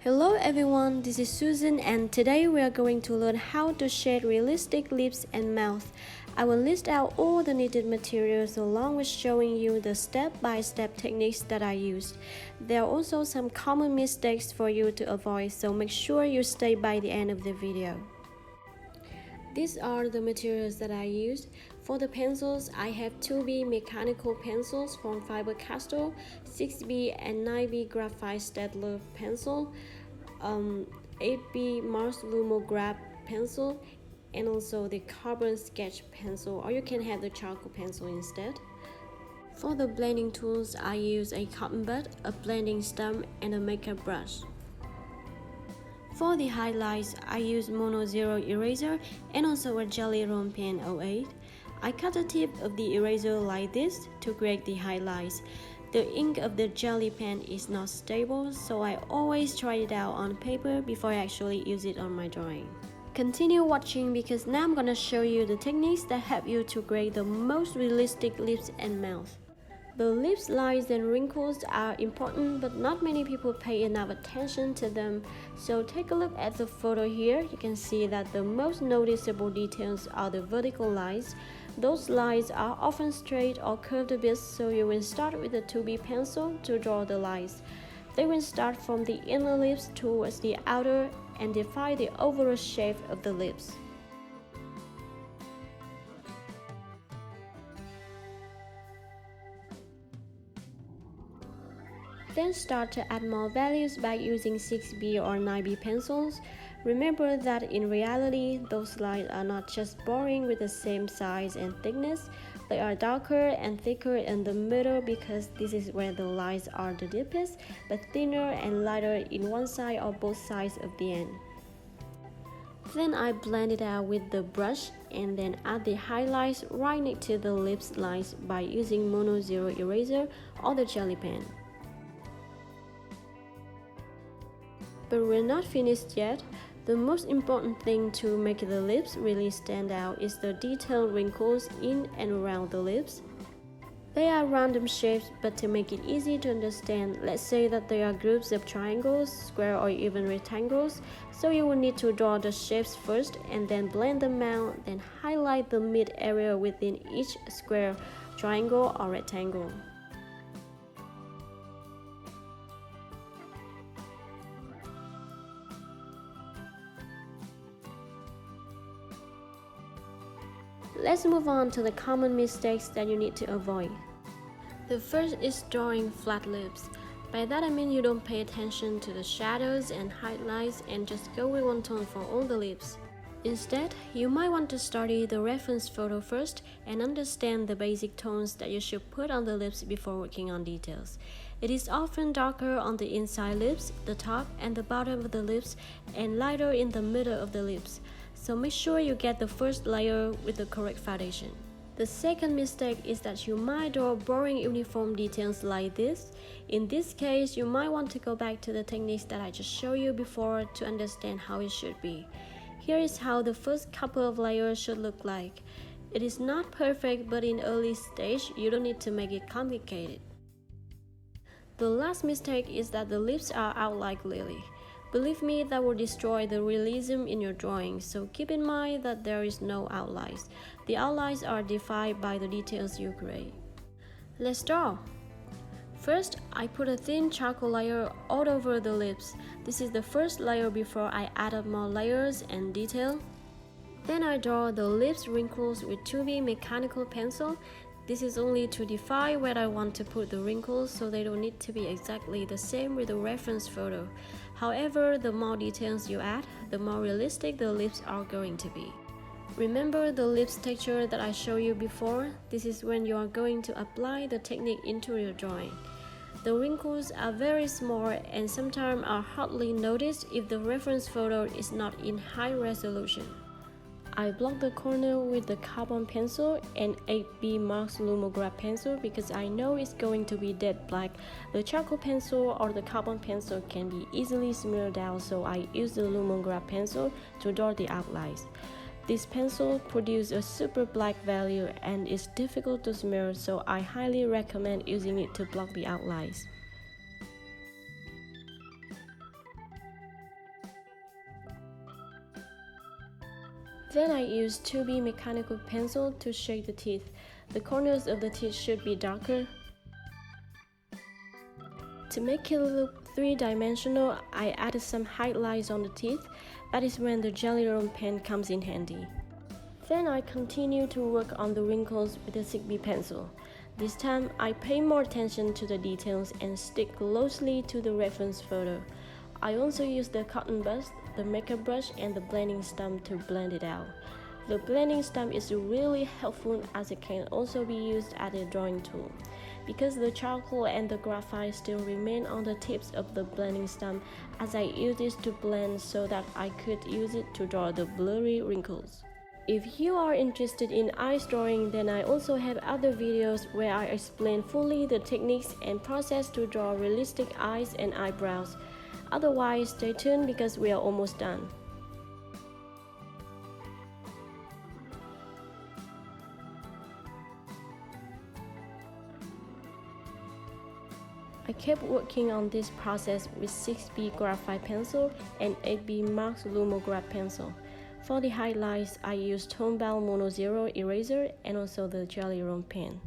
Hello everyone, this is Susan and today we are going to learn how to shade realistic lips and mouth. I will list out all the needed materials along with showing you the step-by-step techniques that I used. There are also some common mistakes for you to avoid, so make sure you stay by the end of the video. These are the materials that I used. For the pencils, I have 2B mechanical pencils from Faber-Castell, 6B and 9B graphite Staedtler pencil, 8B Mars Lumograph pencil, and also the carbon sketch pencil, or you can have the charcoal pencil instead. For the blending tools, I use a cotton bud, a blending stump, and a makeup brush. For the highlights, I use Mono Zero eraser and also a Gelly Roll Pen 08. I cut the tip of the eraser like this to create the highlights. The ink of the Gelly pen is not stable, so I always try it out on paper before I actually use it on my drawing. Continue watching because now I'm gonna show you the techniques that help you to create the most realistic lips and mouth. The lips lines and wrinkles are important, but not many people pay enough attention to them. So take a look at the photo here. You can see that the most noticeable details are the vertical lines. Those lines are often straight or curved a bit, so you will start with a 2B pencil to draw the lines. They will start from the inner lips towards the outer and define the overall shape of the lips. Then start to add more values by using 6B or 9B pencils. Remember that in reality, those lines are not just boring with the same size and thickness, they are darker and thicker in the middle because this is where the lines are the deepest, but thinner and lighter in one side or both sides of the end. Then I blend it out with the brush and then add the highlights right next to the lips lines by using Mono Zero eraser or the Gelly pen. But we're not finished yet. The most important thing to make the lips really stand out is the detailed wrinkles in and around the lips. They are random shapes, but to make it easy to understand, let's say that they are groups of triangles, square or even rectangles. So you will need to draw the shapes first and then blend them out, then highlight the mid area within each square, triangle or rectangle. Let's move on to the common mistakes that you need to avoid. The first is drawing flat lips. By that I mean you don't pay attention to the shadows and highlights and just go with one tone for all the lips. Instead, you might want to study the reference photo first and understand the basic tones that you should put on the lips before working on details. It is often darker on the inside lips, the top and the bottom of the lips, and lighter in the middle of the lips. So make sure you get the first layer with the correct foundation. The second mistake is that you might draw boring uniform details like this. In this case, you might want to go back to the techniques that I just showed you before to understand how it should be. Here is how the first couple of layers should look like. It is not perfect, but in early stage, you don't need to make it complicated. The last mistake is that the lips are out like Lily. Believe me, that will destroy the realism in your drawing, so keep in mind that there is no outlines. The outlines are defined by the details you create. Let's draw! First, I put a thin charcoal layer all over the lips. This is the first layer before I add up more layers and detail. Then I draw the lips wrinkles with 2B mechanical pencil. This is only to define where I want to put the wrinkles, so they don't need to be exactly the same with the reference photo. However, the more details you add, the more realistic the lips are going to be. Remember the lips texture that I showed you before? This is when you are going to apply the technique into your drawing. The wrinkles are very small and sometimes are hardly noticed if the reference photo is not in high resolution. I block the corner with the carbon pencil and 8B Mars Lumograph pencil because I know it's going to be dead black. The charcoal pencil or the carbon pencil can be easily smeared out, so I use the Lumograph pencil to draw the outlines. This pencil produces a super black value and is difficult to smear, so I highly recommend using it to block the outlines. Then I use 2B mechanical pencil to shape the teeth. The corners of the teeth should be darker. To make it look three-dimensional, I added some highlights on the teeth. That is when the Gelly Roll pen comes in handy. Then I continue to work on the wrinkles with the 6B pencil. This time, I pay more attention to the details and stick closely to the reference photo. I also use the cotton buds, the makeup brush, and the blending stump to blend it out. The blending stump is really helpful as it can also be used as a drawing tool. Because the charcoal and the graphite still remain on the tips of the blending stump, as I use this to blend so that I could use it to draw the blurry wrinkles. If you are interested in eyes drawing, then I also have other videos where I explain fully the techniques and process to draw realistic eyes and eyebrows. Otherwise, stay tuned because we are almost done. I kept working on this process with 6B graphite pencil and 8B Mark Lumograph pencil. For the highlights, I used Tomebow Mono Zero eraser and also the Gelly Roll pen.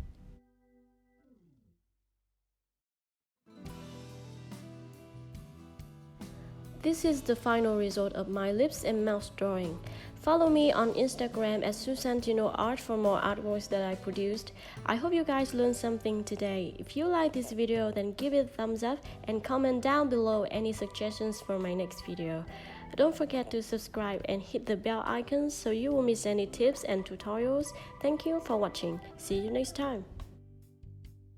This is the final result of my lips and mouth drawing. Follow me on Instagram at Susantino Art for more artworks that I produced. I hope you guys learned something today. If you like this video, then give it a thumbs up and comment down below any suggestions for my next video. Don't forget to subscribe and hit the bell icon so you won't miss any tips and tutorials. Thank you for watching. See you next time.